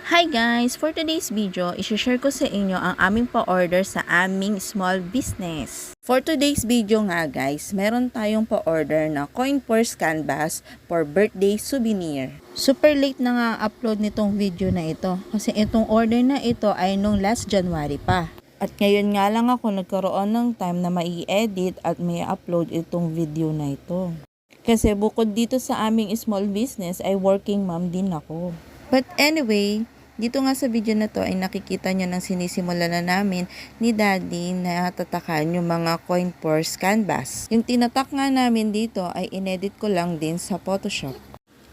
Hi guys! For today's video, isi-share ko sa inyo ang aming pa-order sa aming small business. For today's video nga guys, meron tayong pa-order na coin purse canvas for birthday souvenir. Super late na nga upload nitong video na ito kasi itong order na ito ay nung last January pa. At ngayon nga lang ako nagkaroon ng time na mai-edit at may upload itong video na ito. Kasi bukod dito sa aming small business ay working mom din ako. But anyway, dito nga sa video na to ay nakikita nyo ng sinisimula na namin ni Daddy na tatakan yung mga coin purse canvas. Yung tinatak nga namin dito ay inedit ko lang din sa Photoshop.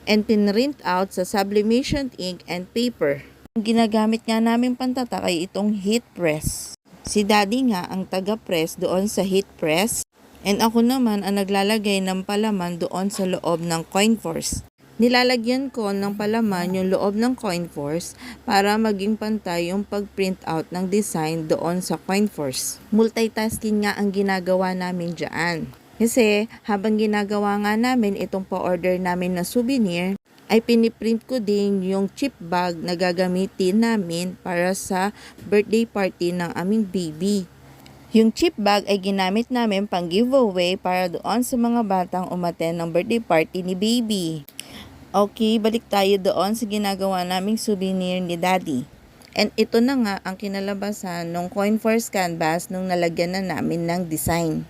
And pinrint out sa sublimation ink and paper. Yung ginagamit nga namin pantatak ay itong heat press. Si Daddy nga ang taga-press doon sa heat press. And ako naman ang naglalagay ng palaman doon sa loob ng coin purse. Nilalagyan ko ng palaman yung loob ng coin purse para maging pantay yung pag-print out ng design doon sa coin purse. Multitasking nga ang ginagawa namin dyan. Kasi habang ginagawa nga namin itong pa-order namin na souvenir, ay piniprint ko din yung chip bag na gagamitin namin para sa birthday party ng aming baby. Yung chip bag ay ginamit namin pang giveaway para doon sa mga batang umattend ng birthday party ni baby. Okay, balik tayo doon sa ginagawa naming souvenir ni Daddy. And ito na nga ang kinalabasan ng coin purse canvas nung nalagyan na namin ng design.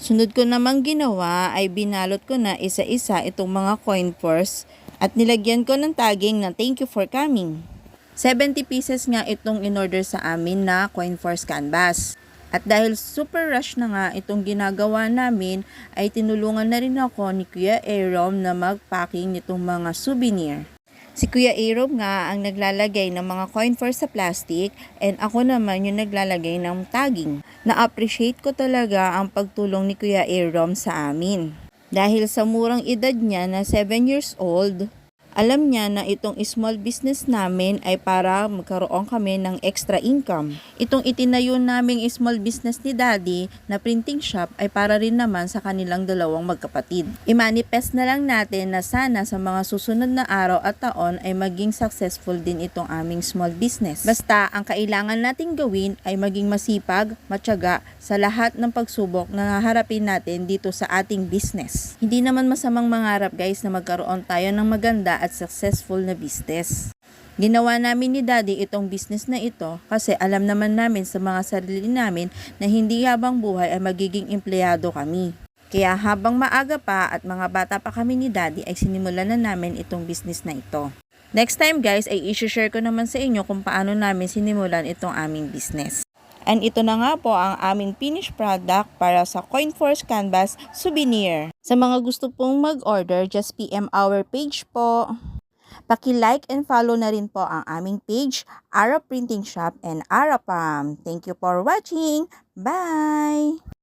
Sunod ko namang ginawa ay binalot ko na isa-isa itong mga coin purse at nilagyan ko ng tagging na thank you for coming. 70 pieces nga itong in-order sa amin na coin purse canvas. At dahil super rush na nga itong ginagawa namin, ay tinulungan na rin ako ni Kuya Aaron na mag-packing nitong mga souvenir. Si Kuya Aaron nga ang naglalagay ng mga coin purse sa plastic and ako naman yung naglalagay ng tagging. Na-appreciate ko talaga ang pagtulong ni Kuya Aaron sa amin. Dahil sa murang edad niya na 7 years old, alam niya na itong small business namin ay para magkaroon kami ng extra income. Itong itinayo naming small business ni Daddy na printing shop ay para rin naman sa kanilang dalawang magkapatid. I-manifest na lang natin na sana sa mga susunod na araw at taon ay maging successful din itong aming small business. Basta ang kailangan nating gawin ay maging masipag, matyaga sa lahat ng pagsubok na haharapin natin dito sa ating business. Hindi naman masamang mangarap guys na magkaroon tayo ng maganda at successful na business. Ginawa namin ni Daddy itong business na ito kasi alam naman namin sa mga sarili namin na hindi habang buhay ay magiging empleyado kami. Kaya habang maaga pa at mga bata pa kami ni Daddy ay sinimulan na namin itong business na ito. Next time guys ay i-share ko naman sa inyo kung paano namin sinimulan itong aming business. And ito na nga po ang aming finished product para sa coin purse canvas souvenir. Sa mga gusto pong mag-order, just PM our page po. Paki-like and follow na rin po ang aming page, Ara Printing Shop and Ara Pam. Thank you for watching. Bye!